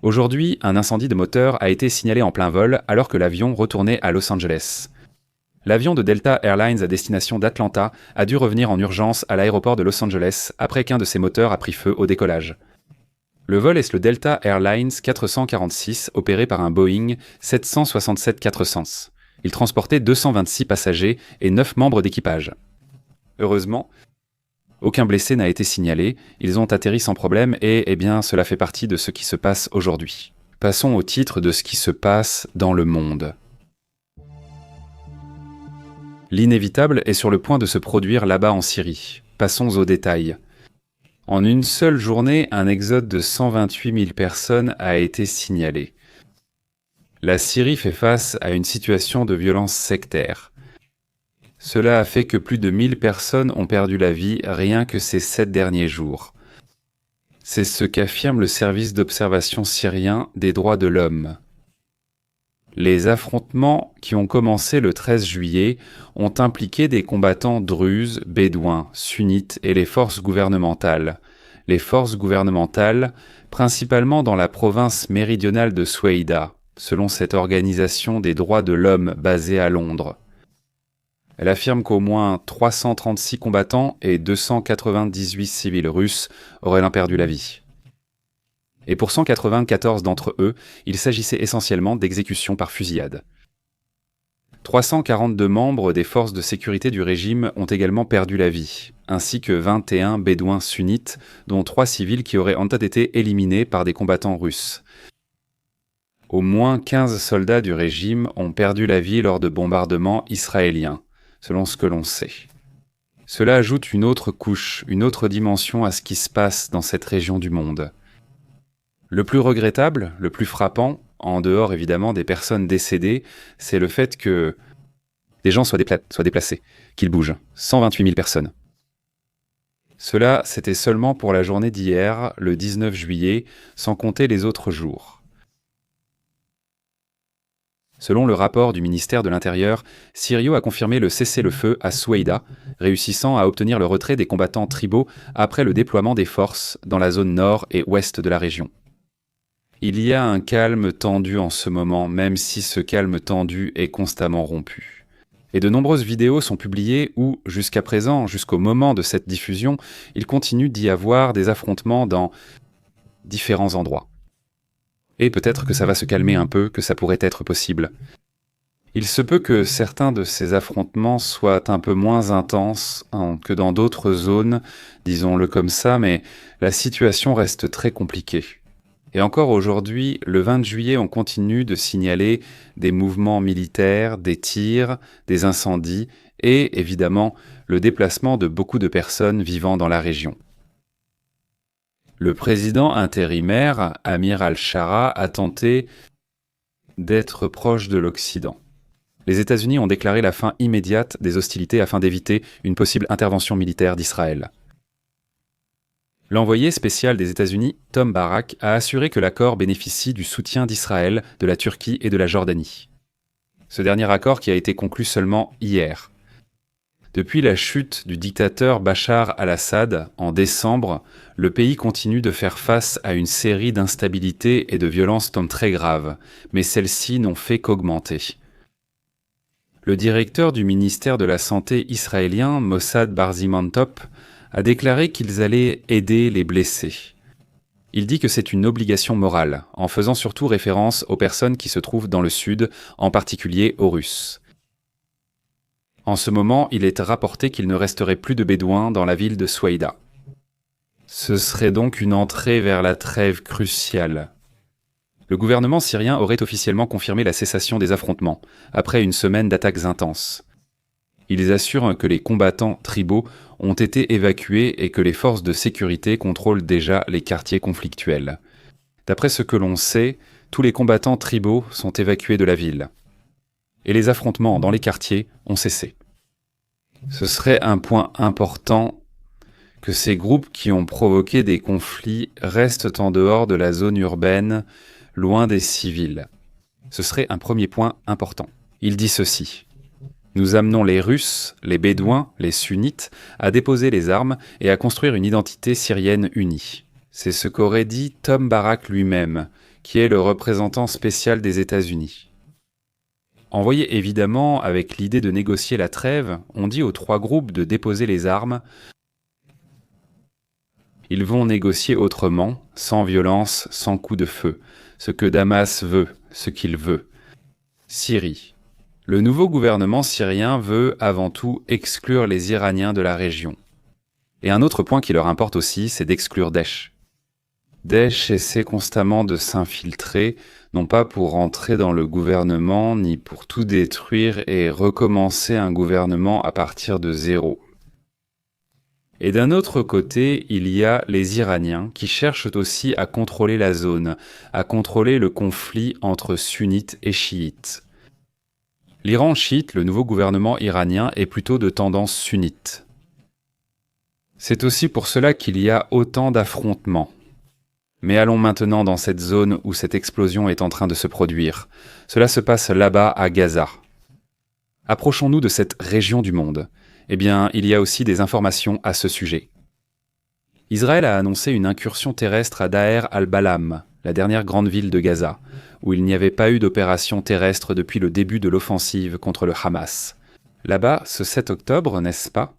Aujourd'hui, un incendie de moteur a été signalé en plein vol alors que l'avion retournait à Los Angeles. L'avion de Delta Airlines à destination d'Atlanta a dû revenir en urgence à l'aéroport de Los Angeles après qu'un de ses moteurs a pris feu au décollage. Le vol est le Delta Airlines 446 opéré par un Boeing 767-400. Il transportait 226 passagers et 9 membres d'équipage. Heureusement, aucun blessé n'a été signalé, ils ont atterri sans problème et, cela fait partie de ce qui se passe aujourd'hui. Passons au titre de ce qui se passe dans le monde. L'inévitable est sur le point de se produire là-bas en Syrie. Passons aux détails. En une seule journée, un exode de 128 000 personnes a été signalé. La Syrie fait face à une situation de violence sectaire. Cela a fait que plus de 1000 personnes ont perdu la vie rien que ces 7 derniers jours. C'est ce qu'affirme le service d'observation syrien des droits de l'homme. Les affrontements qui ont commencé le 13 juillet ont impliqué des combattants druzes, bédouins, sunnites et les forces gouvernementales. Les forces gouvernementales, principalement dans la province méridionale de Soueïda, selon cette organisation des droits de l'homme basée à Londres. Elle affirme qu'au moins 336 combattants et 298 civils russes auraient perdu la vie. Et pour 194 d'entre eux, il s'agissait essentiellement d'exécutions par fusillade. 342 membres des forces de sécurité du régime ont également perdu la vie, ainsi que 21 bédouins sunnites, dont 3 civils qui auraient été éliminés par des combattants russes. Au moins 15 soldats du régime ont perdu la vie lors de bombardements israéliens, selon ce que l'on sait. Cela ajoute une autre couche, une autre dimension à ce qui se passe dans cette région du monde. Le plus regrettable, le plus frappant, en dehors évidemment des personnes décédées, c'est le fait que des gens soient déplacés, qu'ils bougent. 128 000 personnes. Cela, c'était seulement pour la journée d'hier, le 19 juillet, sans compter les autres jours. Selon le rapport du ministère de l'Intérieur, Syrio a confirmé le cessez-le-feu à Soueïda, réussissant à obtenir le retrait des combattants tribaux après le déploiement des forces dans la zone nord et ouest de la région. Il y a un calme tendu en ce moment, même si ce calme tendu est constamment rompu. Et de nombreuses vidéos sont publiées où, jusqu'à présent, jusqu'au moment de cette diffusion, il continue d'y avoir des affrontements dans différents endroits. Et peut-être que ça va se calmer un peu, que ça pourrait être possible. Il se peut que certains de ces affrontements soient un peu moins intenses que dans d'autres zones, disons-le comme ça, mais la situation reste très compliquée. Et encore aujourd'hui, le 20 juillet, on continue de signaler des mouvements militaires, des tirs, des incendies et, évidemment, le déplacement de beaucoup de personnes vivant dans la région. Le président intérimaire, Amir al-Shara, a tenté d'être proche de l'Occident. Les États-Unis ont déclaré la fin immédiate des hostilités afin d'éviter une possible intervention militaire d'Israël. L'envoyé spécial des États-Unis, Tom Barak, a assuré que l'accord bénéficie du soutien d'Israël, de la Turquie et de la Jordanie. Ce dernier accord qui a été conclu seulement hier. Depuis la chute du dictateur Bachar al-Assad en décembre, le pays continue de faire face à une série d'instabilités et de violences très graves, mais celles-ci n'ont fait qu'augmenter. Le directeur du ministère de la Santé israélien, Mossad Barzimantop, a déclaré qu'ils allaient aider les blessés. Il dit que c'est une obligation morale, en faisant surtout référence aux personnes qui se trouvent dans le sud, en particulier aux Russes. En ce moment, il est rapporté qu'il ne resterait plus de Bédouins dans la ville de Soueïda. Ce serait donc une entrée vers la trêve cruciale. Le gouvernement syrien aurait officiellement confirmé la cessation des affrontements, après une semaine d'attaques intenses. Ils assurent que les combattants tribaux ont été évacués et que les forces de sécurité contrôlent déjà les quartiers conflictuels. D'après ce que l'on sait, tous les combattants tribaux sont évacués de la ville. Et les affrontements dans les quartiers ont cessé. Ce serait un point important que ces groupes qui ont provoqué des conflits restent en dehors de la zone urbaine, loin des civils. Ce serait un premier point important. Il dit ceci. Nous amenons les Russes, les Bédouins, les Sunnites à déposer les armes et à construire une identité syrienne unie. C'est ce qu'aurait dit Tom Barak lui-même, qui est le représentant spécial des États-Unis. Envoyé évidemment avec l'idée de négocier la trêve, on dit aux 3 groupes de déposer les armes. Ils vont négocier autrement, sans violence, sans coup de feu, ce que Damas veut, ce qu'il veut. Syrie. Le nouveau gouvernement syrien veut avant tout exclure les Iraniens de la région. Et un autre point qui leur importe aussi, c'est d'exclure Daesh. Daesh essaie constamment de s'infiltrer, non pas pour rentrer dans le gouvernement, ni pour tout détruire et recommencer un gouvernement à partir de zéro. Et d'un autre côté, il y a les Iraniens qui cherchent aussi à contrôler la zone, à contrôler le conflit entre sunnites et chiites. L'Iran chiite, le nouveau gouvernement iranien, est plutôt de tendance sunnite. C'est aussi pour cela qu'il y a autant d'affrontements. Mais allons maintenant dans cette zone où cette explosion est en train de se produire. Cela se passe là-bas à Gaza. Approchons-nous de cette région du monde. Eh bien, il y a aussi des informations à ce sujet. Israël a annoncé une incursion terrestre à Daher al-Balam, la dernière grande ville de Gaza, où il n'y avait pas eu d'opération terrestre depuis le début de l'offensive contre le Hamas. Là-bas, ce 7 octobre, n'est-ce pas ?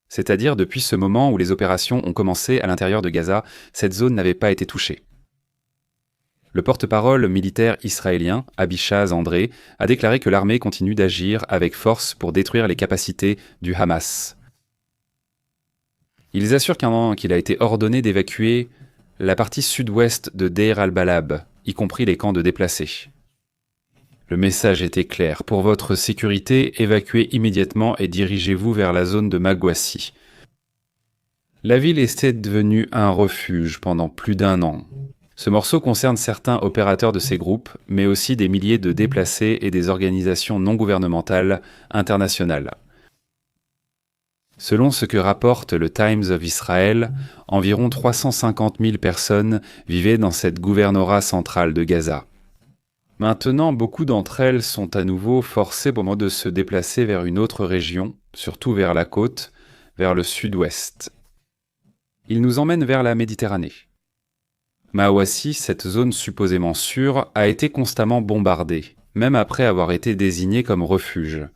C'est-à-dire depuis ce moment où les opérations ont commencé à l'intérieur de Gaza, cette zone n'avait pas été touchée. Le porte-parole militaire israélien, Abichaz André, a déclaré que l'armée continue d'agir avec force pour détruire les capacités du Hamas. Ils assurent qu'il a été ordonné d'évacuer la partie sud-ouest de Deir al-Balab, y compris les camps de déplacés. Le message était clair. Pour votre sécurité, évacuez immédiatement et dirigez-vous vers la zone de Magouassi. La ville était devenue un refuge pendant plus d'1 an. Ce morceau concerne certains opérateurs de ces groupes, mais aussi des milliers de déplacés et des organisations non gouvernementales internationales. Selon ce que rapporte le Times of Israel, environ 350 000 personnes vivaient dans cette gouvernorat centrale de Gaza. Maintenant, beaucoup d'entre elles sont à nouveau forcées au moment de se déplacer vers une autre région, surtout vers la côte, vers le sud-ouest. Ils nous emmènent vers la Méditerranée. Mawassi, cette zone supposément sûre, a été constamment bombardée, même après avoir été désignée comme refuge.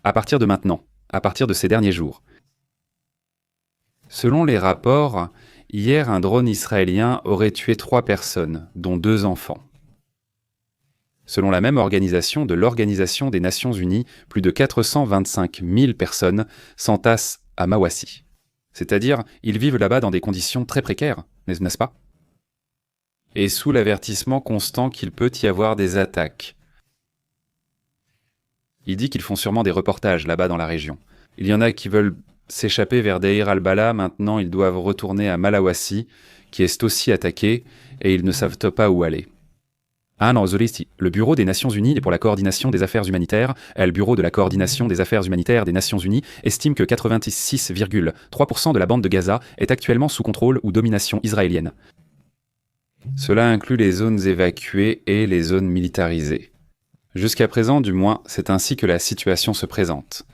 À partir de maintenant, à partir de ces derniers jours. Selon les rapports, hier un drone israélien aurait tué 3 personnes, dont 2 enfants. Selon la même organisation de l'Organisation des Nations Unies, plus de 425 000 personnes s'entassent à Mawassi. C'est-à-dire, ils vivent là-bas dans des conditions très précaires, n'est-ce pas ? Et sous l'avertissement constant qu'il peut y avoir des attaques. Il dit qu'ils font sûrement des reportages là-bas dans la région. Il y en a qui veulent s'échapper vers Deir al-Bala, maintenant ils doivent retourner à Malawassi, qui est aussi attaqué, et ils ne savent pas où aller. Ah non, Zolisti, le Bureau des Nations Unies pour la coordination des affaires humanitaires, le Bureau de la coordination des affaires humanitaires des Nations Unies, estime que 86,3% de la bande de Gaza est actuellement sous contrôle ou domination israélienne. Cela inclut les zones évacuées et les zones militarisées. Jusqu'à présent, du moins, c'est ainsi que la situation se présente.